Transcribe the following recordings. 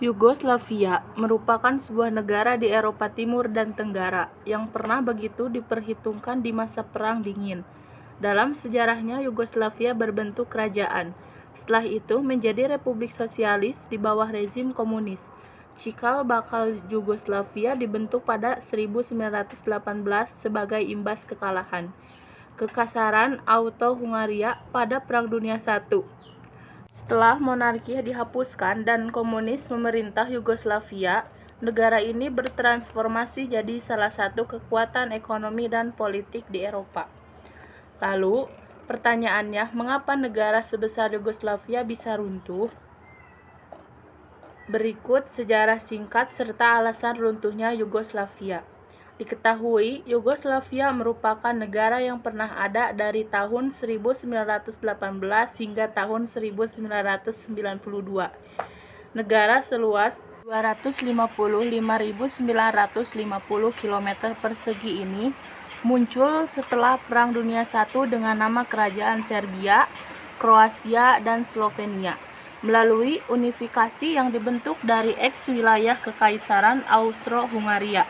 Yugoslavia merupakan sebuah negara di Eropa Timur dan Tenggara yang pernah begitu diperhitungkan di masa Perang Dingin. Dalam sejarahnya, Yugoslavia berbentuk kerajaan. Setelah itu menjadi republik sosialis di bawah rezim komunis. Cikal bakal Yugoslavia dibentuk pada 1918 sebagai imbas kekalahan Austro-Hungaria pada Perang Dunia I. Setelah monarki dihapuskan dan komunis memerintah Yugoslavia, negara ini bertransformasi jadi salah satu kekuatan ekonomi dan politik di Eropa. Lalu, pertanyaannya, mengapa negara sebesar Yugoslavia bisa runtuh? Berikut sejarah singkat serta alasan runtuhnya Yugoslavia. Diketahui, Yugoslavia merupakan negara yang pernah ada dari tahun 1918 hingga tahun 1992. Negara seluas 255.950 km persegi ini muncul setelah Perang Dunia I dengan nama Kerajaan Serbia, Kroasia, dan Slovenia, melalui unifikasi yang dibentuk dari eks-wilayah Kekaisaran Austro-Hungaria.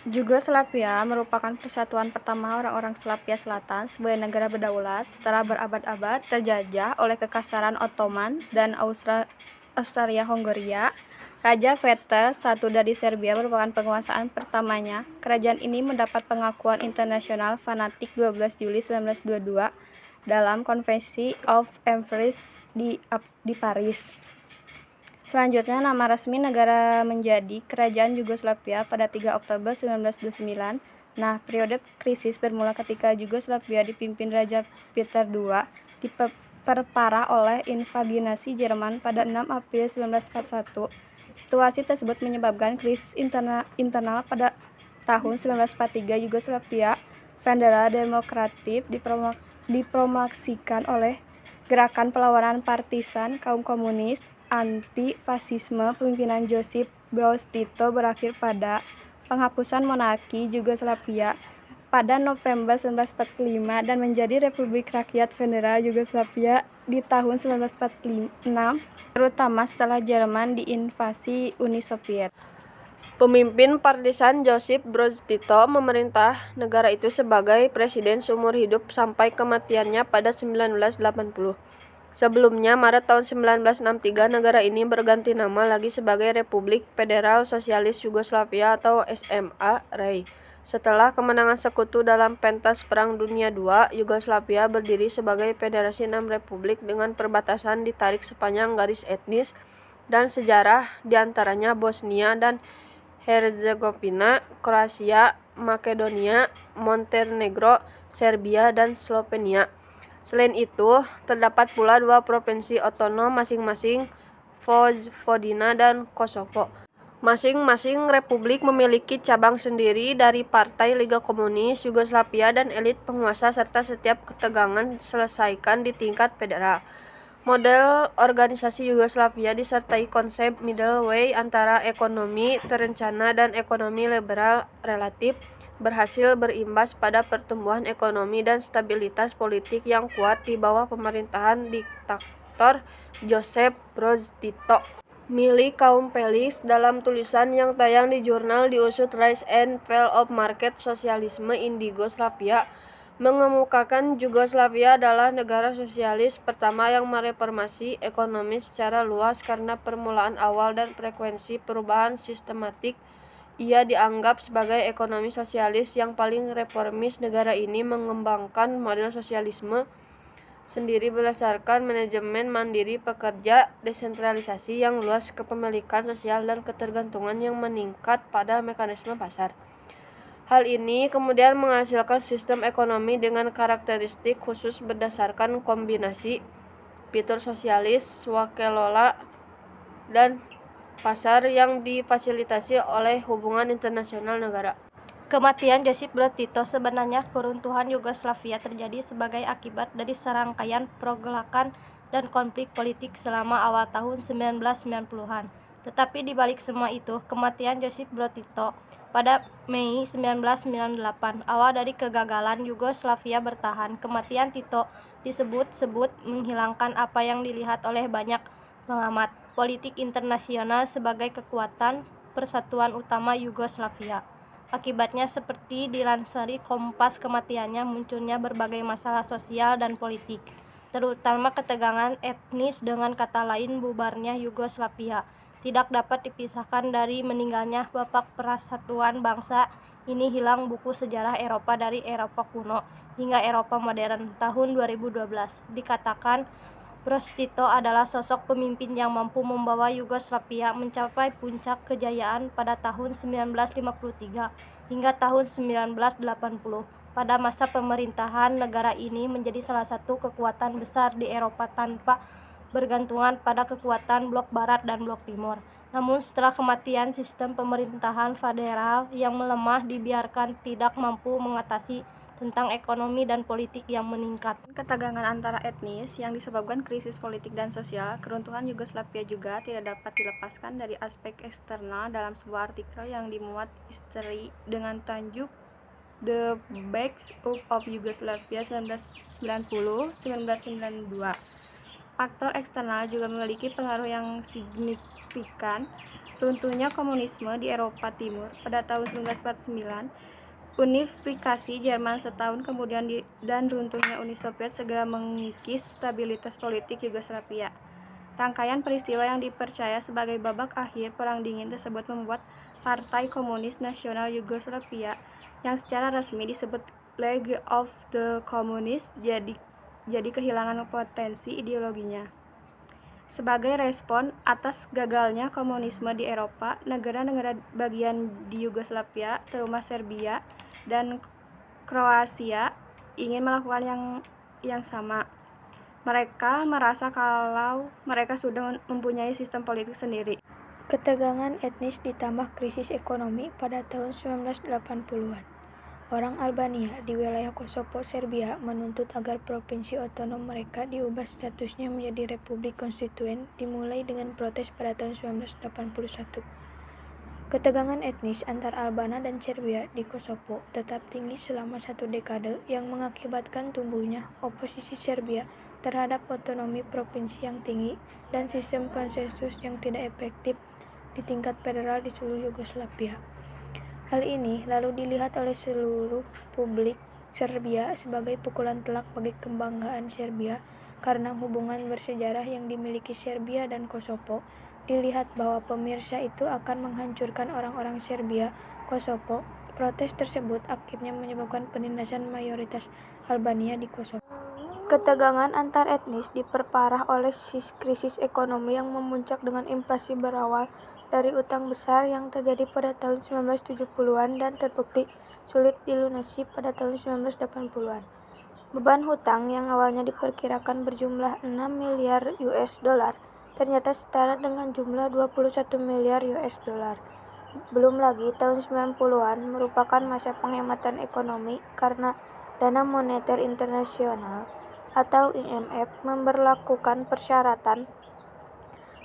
Yugoslavia merupakan persatuan pertama orang-orang Slavia Selatan sebagai negara berdaulat setelah berabad-abad terjajah oleh Kekaisaran Ottoman dan Austria-Hungaria. Raja Peter I dari Serbia merupakan penguasaan pertamanya. Kerajaan ini mendapat pengakuan internasional fanatik 12 Juli 1922 dalam Convention of Amherst di Paris. Selanjutnya, nama resmi negara menjadi Kerajaan Yugoslavia pada 3 Oktober 1929. Nah, periode krisis bermula ketika Yugoslavia dipimpin Raja Peter II diperparah oleh invasi Jerman pada 6 April 1941. Situasi tersebut menyebabkan krisis internal pada tahun 1943. Yugoslavia Federal Demokratik dipromulgasikan oleh gerakan perlawanan partisan kaum komunis anti-fasisme pimpinan Josip Broz Tito berakhir pada penghapusan monarki Yugoslavia pada November 1945 dan menjadi Republik Rakyat Federal Yugoslavia di tahun 1946, terutama setelah Jerman diinvasi Uni Soviet. Pemimpin partisan Josip Broz Tito memerintah negara itu sebagai presiden seumur hidup sampai kematiannya pada 1980. Sebelumnya, Maret tahun 1963, negara ini berganti nama lagi sebagai Republik Federal Sosialis Yugoslavia atau SMA-RAI. Setelah kemenangan sekutu dalam pentas Perang Dunia II, Yugoslavia berdiri sebagai federasi 6 republik dengan perbatasan ditarik sepanjang garis etnis dan sejarah, diantaranya Bosnia dan Herzegovina, Kroasia, Makedonia, Montenegro, Serbia, dan Slovenia. Selain itu, terdapat pula 2 provinsi otonom masing-masing, Vojvodina dan Kosovo. Masing-masing republik memiliki cabang sendiri dari Partai Liga Komunis Yugoslavia dan elit penguasa serta setiap ketegangan selesaikan di tingkat federal. Model organisasi Yugoslavia disertai konsep middle way antara ekonomi terencana dan ekonomi liberal relatif, berhasil berimbas pada pertumbuhan ekonomi dan stabilitas politik yang kuat di bawah pemerintahan diktator Josip Broz Tito. Milik kaum Pelis dalam tulisan yang tayang di jurnal diusut Rise and Fall of Market Socialism in Yugoslavia mengemukakan Yugoslavia adalah negara sosialis pertama yang mereformasi ekonomi secara luas karena permulaan awal dan frekuensi perubahan sistematik. Ia dianggap sebagai ekonomi sosialis yang paling reformis. Negara ini mengembangkan model sosialisme sendiri berdasarkan manajemen mandiri pekerja, desentralisasi yang luas, kepemilikan sosial, dan ketergantungan yang meningkat pada mekanisme pasar. Hal ini kemudian menghasilkan sistem ekonomi dengan karakteristik khusus berdasarkan kombinasi fitur sosialis, swakelola, dan pasar yang difasilitasi oleh hubungan internasional negara. Kematian Josip Broz Tito. Sebenarnya keruntuhan Yugoslavia terjadi sebagai akibat dari serangkaian pergolakan dan konflik politik selama awal tahun 1990-an. Tetapi di balik semua itu, kematian Josip Broz Tito pada Mei 1998 awal dari kegagalan Yugoslavia bertahan. Kematian Tito disebut-sebut menghilangkan apa yang dilihat oleh banyak pengamat politik internasional sebagai kekuatan persatuan utama Yugoslavia. Akibatnya, seperti dilansiri Kompas, kematiannya munculnya berbagai masalah sosial dan politik, terutama ketegangan etnis, dengan kata lain bubarnya Yugoslavia tidak dapat dipisahkan dari meninggalnya Bapak Persatuan Bangsa. Ini hilang buku sejarah Eropa dari Eropa kuno hingga Eropa modern tahun 2012. Dikatakan Broz Tito adalah sosok pemimpin yang mampu membawa Yugoslavia mencapai puncak kejayaan pada tahun 1953 hingga tahun 1980. Pada masa pemerintahan, negara ini menjadi salah satu kekuatan besar di Eropa tanpa bergantungan pada kekuatan blok Barat dan blok Timur. Namun setelah kematian sistem pemerintahan federal yang melemah dibiarkan tidak mampu mengatasi tentang ekonomi dan politik yang meningkat. Ketegangan antara etnis yang disebabkan krisis politik dan sosial, keruntuhan Yugoslavia juga tidak dapat dilepaskan dari aspek eksternal dalam sebuah artikel yang dimuat History dengan tajuk The Breaks Up of Yugoslavia 1990-1992. Faktor eksternal juga memiliki pengaruh yang signifikan. Runtuhnya komunisme di Eropa Timur pada tahun 1949, unifikasi Jerman setahun kemudian dan runtuhnya Uni Soviet segera mengikis stabilitas politik Yugoslavia. Rangkaian peristiwa yang dipercaya sebagai babak akhir Perang Dingin tersebut membuat Partai Komunis Nasional Yugoslavia, yang secara resmi disebut League of the Communists, jadi kehilangan potensi ideologinya. Sebagai respon atas gagalnya komunisme di Eropa, negara-negara bagian di Yugoslavia, terutama Serbia dan Kroasia, ingin melakukan yang sama. Mereka merasa kalau mereka sudah mempunyai sistem politik sendiri. Ketegangan etnis ditambah krisis ekonomi pada tahun 1980-an. Orang Albania di wilayah Kosovo, Serbia menuntut agar provinsi otonom mereka diubah statusnya menjadi republik konstituen, dimulai dengan protes pada tahun 1981. Ketegangan etnis antar Albania dan Serbia di Kosovo tetap tinggi selama 1 dekade, yang mengakibatkan tumbuhnya oposisi Serbia terhadap otonomi provinsi yang tinggi dan sistem konsensus yang tidak efektif di tingkat federal di seluruh Yugoslavia. Hal ini lalu dilihat oleh seluruh publik Serbia sebagai pukulan telak bagi kebanggaan Serbia, karena hubungan bersejarah yang dimiliki Serbia dan Kosovo. Dilihat bahwa pemirsa itu akan menghancurkan orang-orang Serbia Kosovo. Protes tersebut akhirnya menyebabkan penindasan mayoritas Albania di Kosovo. Ketegangan antar etnis diperparah oleh krisis ekonomi yang memuncak dengan inflasi berawal dari utang besar yang terjadi pada tahun 1970-an dan terbukti sulit dilunasi pada tahun 1980-an. Beban hutang yang awalnya diperkirakan berjumlah 6 miliar US dollar ternyata setara dengan jumlah 21 miliar US dollar. Belum lagi tahun 90-an merupakan masa penghematan ekonomi karena Dana Moneter Internasional atau IMF memberlakukan persyaratan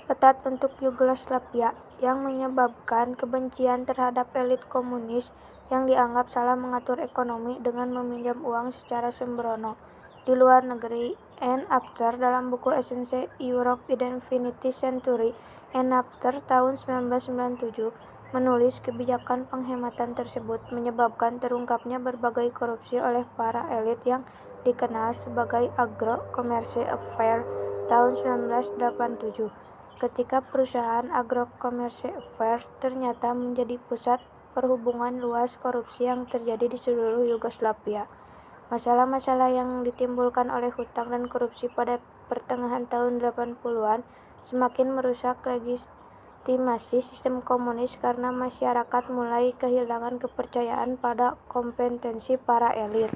ketat untuk Yugoslavia yang menyebabkan kebencian terhadap elit komunis yang dianggap salah mengatur ekonomi dengan meminjam uang secara sembrono di luar negeri. And After dalam buku Essence Europe in the 20th Century and After tahun 1997 menulis kebijakan penghematan tersebut menyebabkan terungkapnya berbagai korupsi oleh para elit yang dikenal sebagai Agro-Commerce Affair tahun 1987. Ketika perusahaan Agro-Commerce Affair ternyata menjadi pusat perhubungan luas korupsi yang terjadi di seluruh Yugoslavia. Masalah-masalah yang ditimbulkan oleh hutang dan korupsi pada pertengahan tahun 80-an semakin merusak legitimasi sistem komunis karena masyarakat mulai kehilangan kepercayaan pada kompetensi para elit.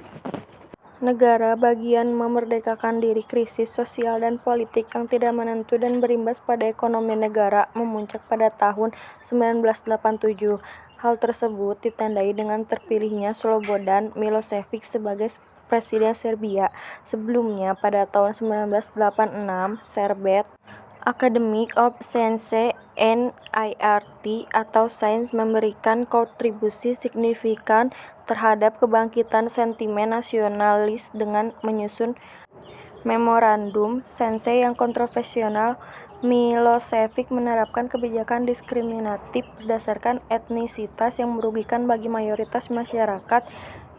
Negara bagian memerdekakan diri. Krisis sosial dan politik yang tidak menentu dan berimbas pada ekonomi negara memuncak pada tahun 1987. Hal tersebut ditandai dengan terpilihnya Slobodan Milošević sebagai Presiden Serbia. Sebelumnya, pada tahun 1986, Serbian Academy of Sciences and Arts atau Sains memberikan kontribusi signifikan terhadap kebangkitan sentimen nasionalis dengan menyusun memorandum Science yang kontroversial Milošević menerapkan kebijakan diskriminatif berdasarkan etnisitas yang merugikan bagi mayoritas masyarakat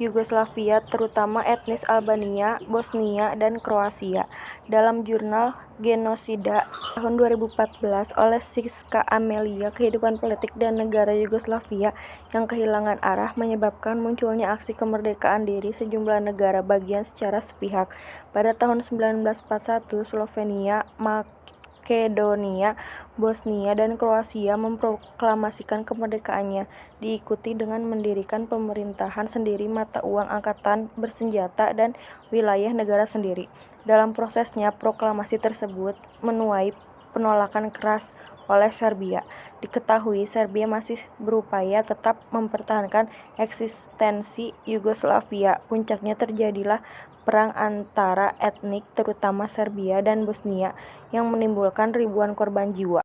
Yugoslavia, terutama etnis Albania, Bosnia, dan Kroasia. Dalam jurnal Genosida tahun 2014 oleh Siska Amelia, kehidupan politik dan negara Yugoslavia yang kehilangan arah menyebabkan munculnya aksi kemerdekaan diri sejumlah negara bagian secara sepihak. Pada tahun 1941, Slovenia, Makedonia, Bosnia, dan Kroasia memproklamasikan kemerdekaannya, diikuti dengan mendirikan pemerintahan sendiri, mata uang angkatan bersenjata, dan wilayah negara sendiri. Dalam prosesnya, proklamasi tersebut menuai penolakan keras oleh Serbia. Diketahui Serbia masih berupaya tetap mempertahankan eksistensi Yugoslavia. Puncaknya terjadilah perang antara etnik, terutama Serbia dan Bosnia, yang menimbulkan ribuan korban jiwa.